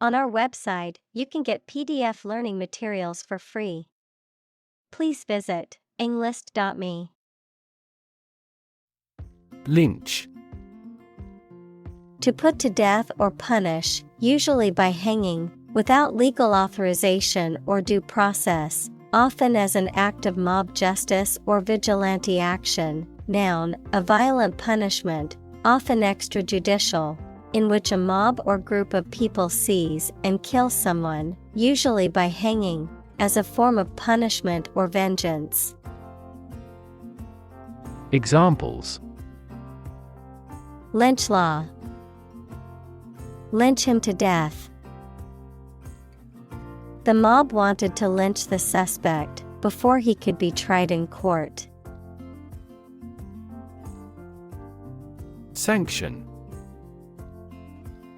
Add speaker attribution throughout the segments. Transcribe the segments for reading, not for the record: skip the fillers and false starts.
Speaker 1: On our website, you can get PDF learning materials for free. Please visit englist.me.
Speaker 2: Lynch.
Speaker 1: To put to death or punish, usually by hanging, without legal authorization or due process, often as an act of mob justice or vigilante action. Noun, a violent punishment, often extrajudicial, in which a mob or group of people seize and kill someone, usually by hanging, as a form of punishment or vengeance.
Speaker 2: Examples:
Speaker 1: Lynch law. Lynch him to death. The mob wanted to lynch the suspect before he could be tried in court.
Speaker 2: Sanction.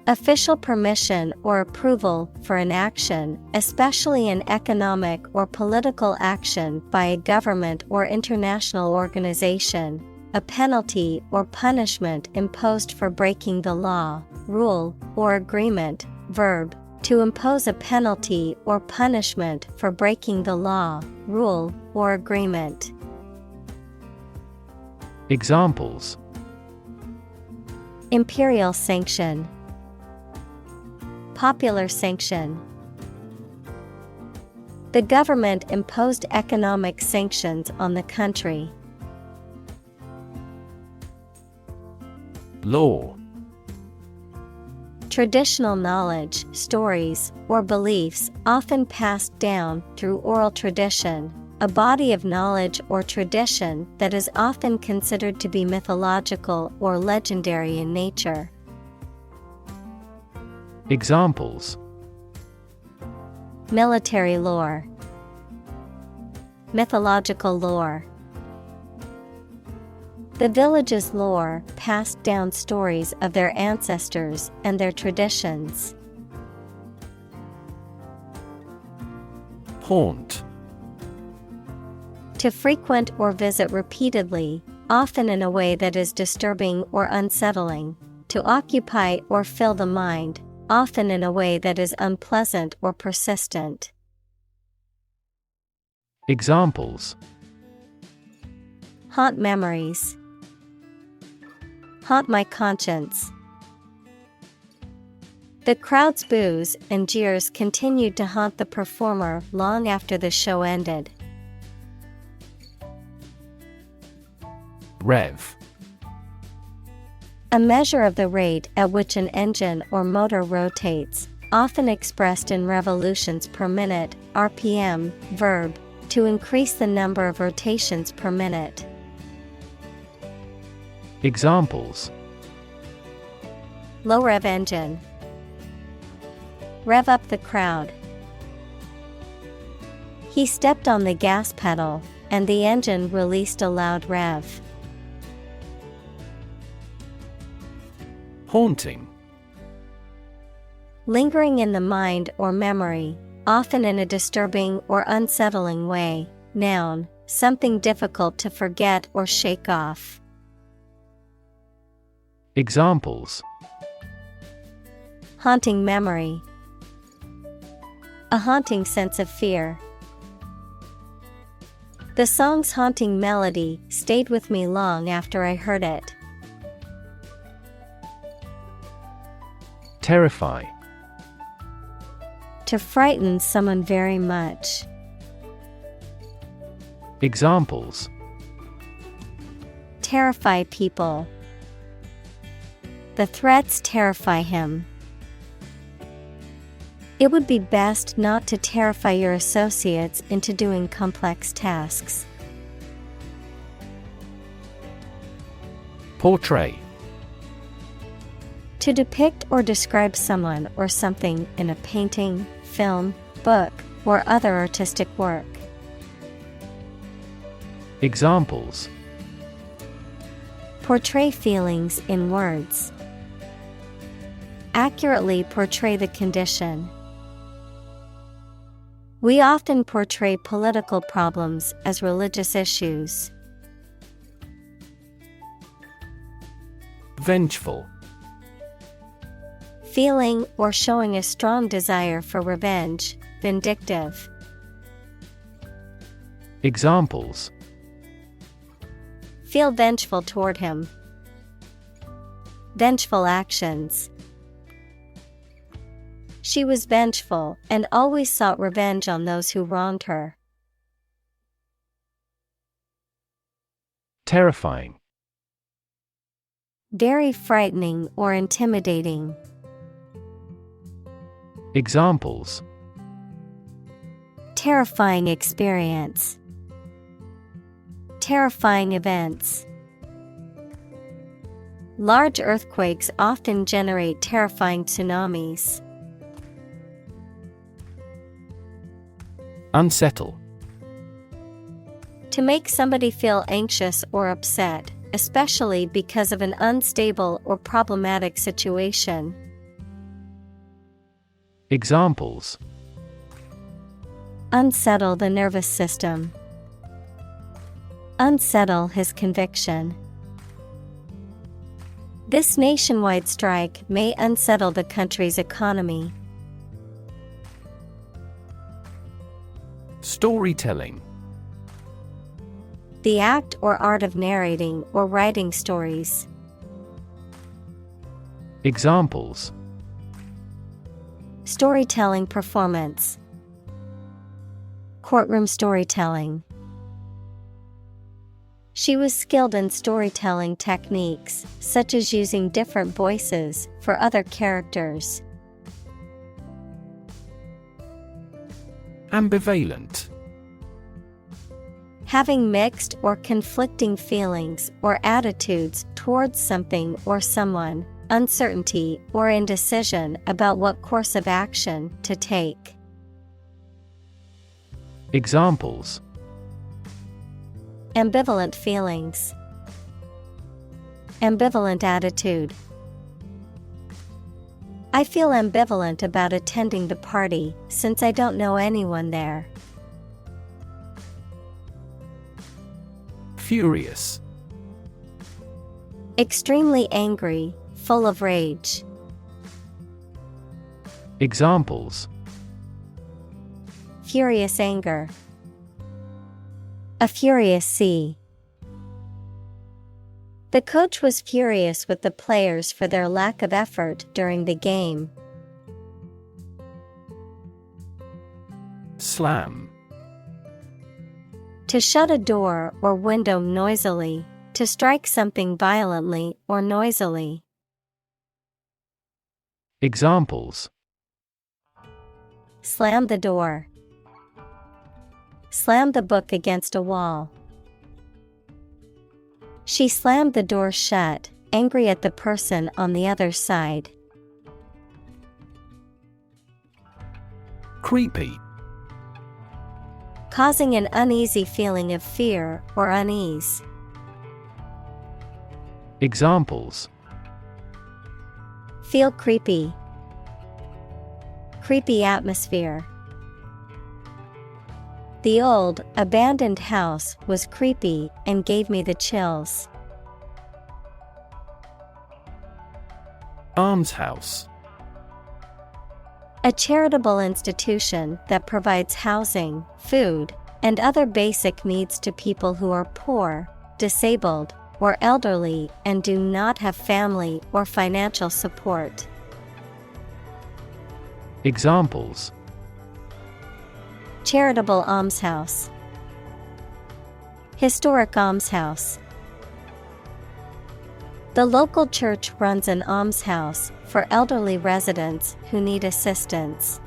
Speaker 1: Official permission or approval for an action, especially an economic or political action by a government or international organization. A penalty or punishment imposed for breaking the law, rule, or agreement. Verb, to impose a penalty or punishment for breaking the law, rule, or agreement.
Speaker 2: Examples:
Speaker 1: Imperial sanction. Popular sanction. The government imposed economic sanctions on the country.
Speaker 2: Law.
Speaker 1: Traditional knowledge, stories, or beliefs often passed down through oral tradition, a body of knowledge or tradition that is often considered to be mythological or legendary in nature.
Speaker 2: Examples:
Speaker 1: Military lore. Mythological lore. The village's lore passed down stories of their ancestors and their traditions.
Speaker 2: Haunt.
Speaker 1: To frequent or visit repeatedly, often in a way that is disturbing or unsettling. To occupy or fill the mind, often in a way that is unpleasant or persistent.
Speaker 2: Examples:
Speaker 1: Haunt memories. Haunt my conscience. The crowd's boos and jeers continued to haunt the performer long after the show ended.
Speaker 2: Rev.
Speaker 1: A measure of the rate at which an engine or motor rotates, often expressed in revolutions per minute, RPM. Verb, to increase the number of rotations per minute.
Speaker 2: Examples:
Speaker 1: Low rev engine. Rev up the crowd. He stepped on the gas pedal, and the engine released a loud rev.
Speaker 2: Haunting.
Speaker 1: Lingering in the mind or memory, often in a disturbing or unsettling way. Noun, something difficult to forget or shake off.
Speaker 2: Examples:
Speaker 1: Haunting memory. A haunting sense of fear. The song's haunting melody stayed with me long after I heard it.
Speaker 2: Terrify.
Speaker 1: To frighten someone very much.
Speaker 2: Examples:
Speaker 1: Terrify people. The threats terrify him. It would be best not to terrify your associates into doing complex tasks.
Speaker 2: Portray.
Speaker 1: To depict or describe someone or something in a painting, film, book, or other artistic work.
Speaker 2: Examples:
Speaker 1: Portray feelings in words. Accurately portray the condition. We often portray political problems as religious issues. feeling or showing a strong desire for revenge, vindictive.
Speaker 2: Examples:
Speaker 1: Feel vengeful toward him. Vengeful actions. She was vengeful and always sought revenge on those who wronged her.
Speaker 2: Terrifying.
Speaker 1: Very frightening or intimidating.
Speaker 2: Examples:
Speaker 1: Terrifying experience. Terrifying events. Large earthquakes often generate terrifying tsunamis.
Speaker 2: Unsettle.
Speaker 1: To make somebody feel anxious or upset, especially because of an unstable or problematic situation.
Speaker 2: Examples:
Speaker 1: Unsettle the nervous system. Unsettle his conviction. This nationwide strike may unsettle the country's economy.
Speaker 2: Storytelling.
Speaker 1: The act or art of narrating or writing stories.
Speaker 2: Examples:
Speaker 1: Storytelling performance. Courtroom storytelling. She was skilled in storytelling techniques, such as using different voices for other characters.
Speaker 2: Ambivalent.
Speaker 1: Having mixed or conflicting feelings or attitudes towards something or someone, uncertainty or indecision about what course of action to take.
Speaker 2: Examples:
Speaker 1: Ambivalent feelings. Ambivalent attitude. I feel ambivalent about attending the party since I don't know anyone there.
Speaker 2: Furious.
Speaker 1: Extremely angry, full of rage.
Speaker 2: Examples:
Speaker 1: Furious anger. A furious sea. The coach was furious with the players for their lack of effort during the game.
Speaker 2: Slam.
Speaker 1: To shut a door or window noisily, to strike something violently or noisily.
Speaker 2: Examples:
Speaker 1: Slam the door. Slam the book against a wall. She slammed the door shut, angry at the person on the other side.
Speaker 2: Creepy.
Speaker 1: Causing an uneasy feeling of fear or unease.
Speaker 2: Examples:
Speaker 1: Feel creepy. Creepy atmosphere. The old, abandoned house was creepy and gave me the chills.
Speaker 2: Almshouse.
Speaker 1: A charitable institution that provides housing, food, and other basic needs to people who are poor, disabled, or elderly and do not have family or financial support.
Speaker 2: Examples:
Speaker 1: Charitable almshouse. Historic almshouse. The local church runs an almshouse for elderly residents who need assistance.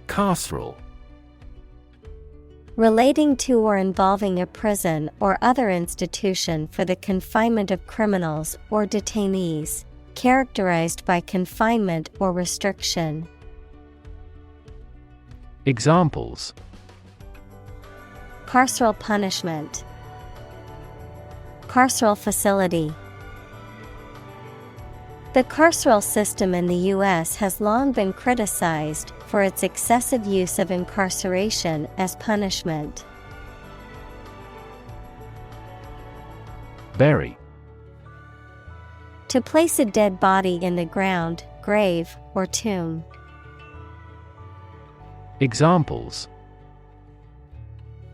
Speaker 2: Carceral.
Speaker 1: Relating to or involving a prison or other institution for the confinement of criminals or detainees, characterized by confinement or restriction.
Speaker 2: Examples:
Speaker 1: Carceral punishment. Carceral facility. The carceral system in the U.S. has long been criticized for its excessive use of incarceration as punishment.
Speaker 2: Bury.
Speaker 1: To place a dead body in the ground, grave, or tomb.
Speaker 2: Examples: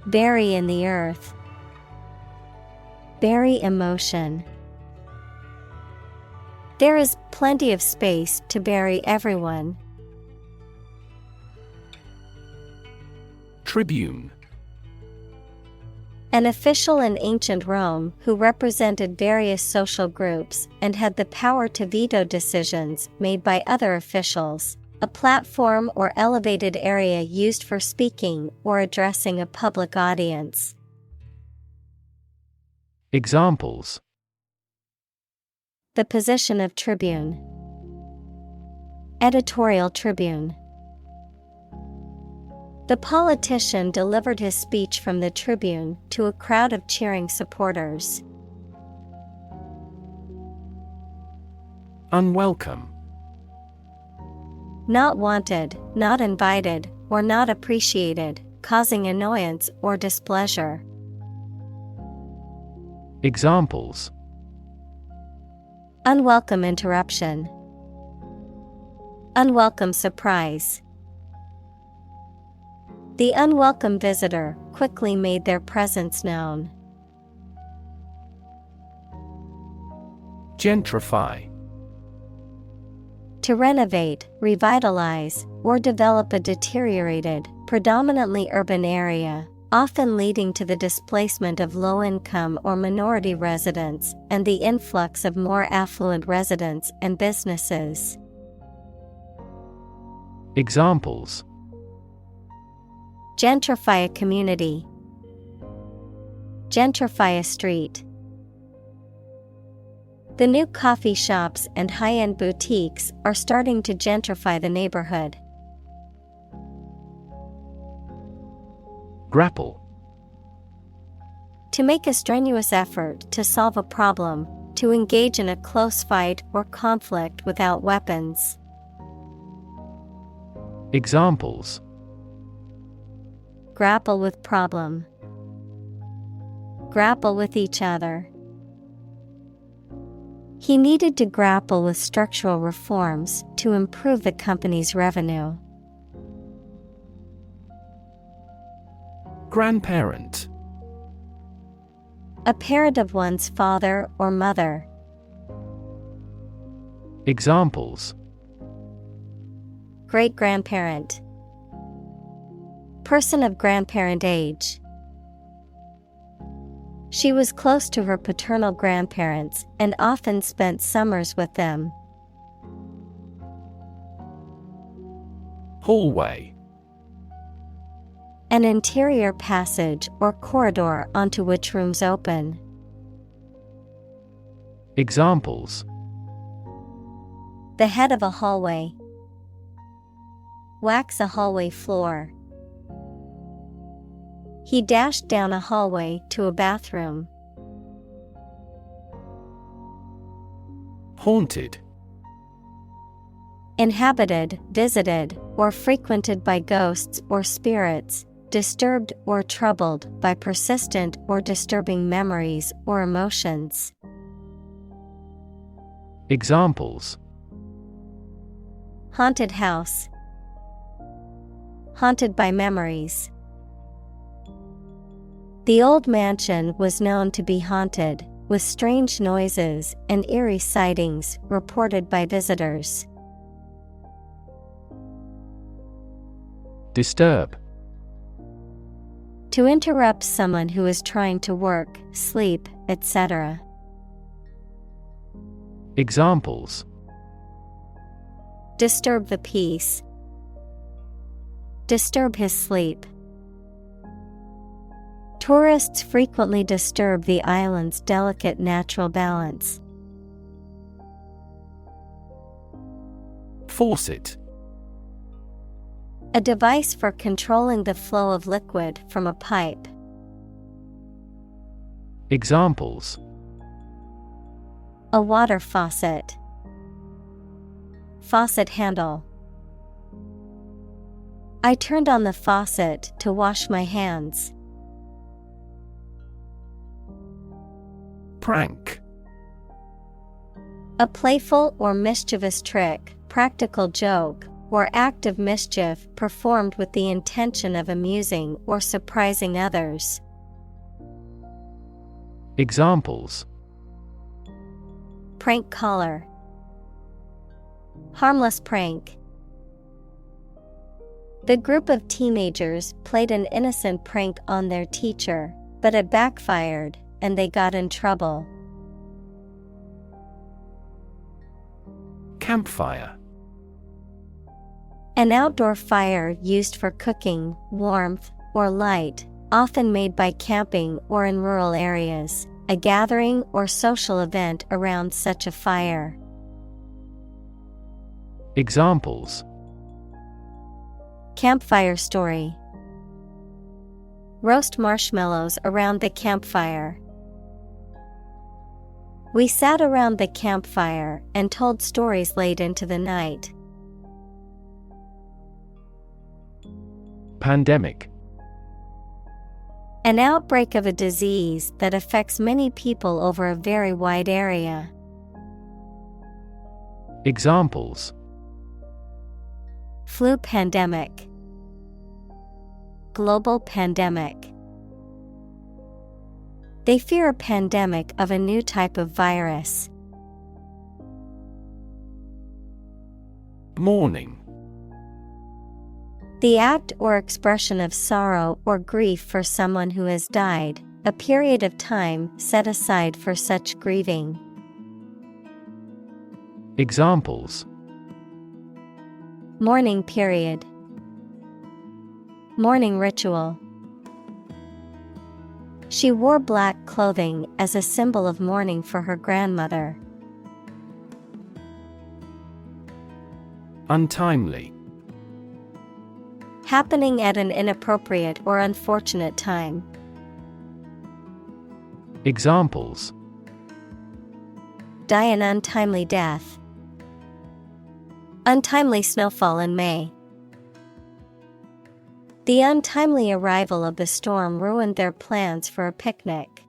Speaker 1: Bury in the earth. Bury emotion. There is plenty of space to bury everyone.
Speaker 2: Tribune.
Speaker 1: An official in ancient Rome who represented various social groups and had the power to veto decisions made by other officials, a platform or elevated area used for speaking or addressing a public audience.
Speaker 2: Examples:
Speaker 1: The position of tribune. Editorial tribune. The politician delivered his speech from the tribune to a crowd of cheering supporters.
Speaker 2: Unwelcome.
Speaker 1: Not wanted, not invited, or not appreciated, causing annoyance or displeasure.
Speaker 2: Examples:
Speaker 1: Unwelcome interruption. Unwelcome surprise. The unwelcome visitor quickly made their presence known.
Speaker 2: Gentrify.
Speaker 1: To renovate, revitalize, or develop a deteriorated, predominantly urban area, often leading to the displacement of low-income or minority residents and the influx of more affluent residents and businesses.
Speaker 2: Examples:
Speaker 1: Gentrify a community. Gentrify a street. The new coffee shops and high-end boutiques are starting to gentrify the neighborhood.
Speaker 2: Grapple.
Speaker 1: To make a strenuous effort to solve a problem, to engage in a close fight or conflict without weapons.
Speaker 2: Examples:
Speaker 1: Grapple with problem. Grapple with each other. He needed to grapple with structural reforms to improve the company's revenue.
Speaker 2: Grandparent.
Speaker 1: A parent of one's father or mother.
Speaker 2: Examples:
Speaker 1: Great-grandparent. Person of grandparent age. She was close to her paternal grandparents and often spent summers with them.
Speaker 2: Hallway.
Speaker 1: An interior passage or corridor onto which rooms open.
Speaker 2: Examples:
Speaker 1: The head of a hallway. Wax a hallway floor. He dashed down a hallway to a bathroom.
Speaker 2: Haunted.
Speaker 1: Inhabited, visited, or frequented by ghosts or spirits, disturbed or troubled by persistent or disturbing memories or emotions.
Speaker 2: Examples:
Speaker 1: Haunted house. Haunted by memories. The old mansion was known to be haunted, with strange noises and eerie sightings reported by visitors.
Speaker 2: Disturb.
Speaker 1: To interrupt someone who is trying to work, sleep, etc.
Speaker 2: Examples:
Speaker 1: Disturb the peace. Disturb his sleep. Tourists frequently disturb the island's delicate natural balance.
Speaker 2: Faucet.
Speaker 1: A device for controlling the flow of liquid from a pipe.
Speaker 2: Examples:
Speaker 1: A water faucet. Faucet handle. I turned on the faucet to wash my hands.
Speaker 2: Prank.
Speaker 1: A playful or mischievous trick, practical joke, or act of mischief performed with the intention of amusing or surprising others.
Speaker 2: Examples:
Speaker 1: Prank caller. Harmless prank. The group of teenagers played an innocent prank on their teacher, but it backfired, and they got in trouble.
Speaker 2: Campfire.
Speaker 1: An outdoor fire used for cooking, warmth, or light, often made by camping or in rural areas, a gathering or social event around such a fire.
Speaker 2: Examples:
Speaker 1: Campfire story. Roast marshmallows around the campfire. We sat around the campfire and told stories late into the night.
Speaker 2: Pandemic.
Speaker 1: An outbreak of a disease that affects many people over a very wide area.
Speaker 2: Examples:
Speaker 1: Flu pandemic. Global pandemic. They fear a pandemic of a new type of virus.
Speaker 2: Mourning.
Speaker 1: The act or expression of sorrow or grief for someone who has died, a period of time set aside for such grieving.
Speaker 2: Examples:
Speaker 1: Mourning period. Mourning ritual. She wore black clothing as a symbol of mourning for her grandmother.
Speaker 2: Untimely.
Speaker 1: Happening at an inappropriate or unfortunate time.
Speaker 2: Examples:
Speaker 1: Die an untimely death. Untimely snowfall in May. The untimely arrival of the storm ruined their plans for a picnic.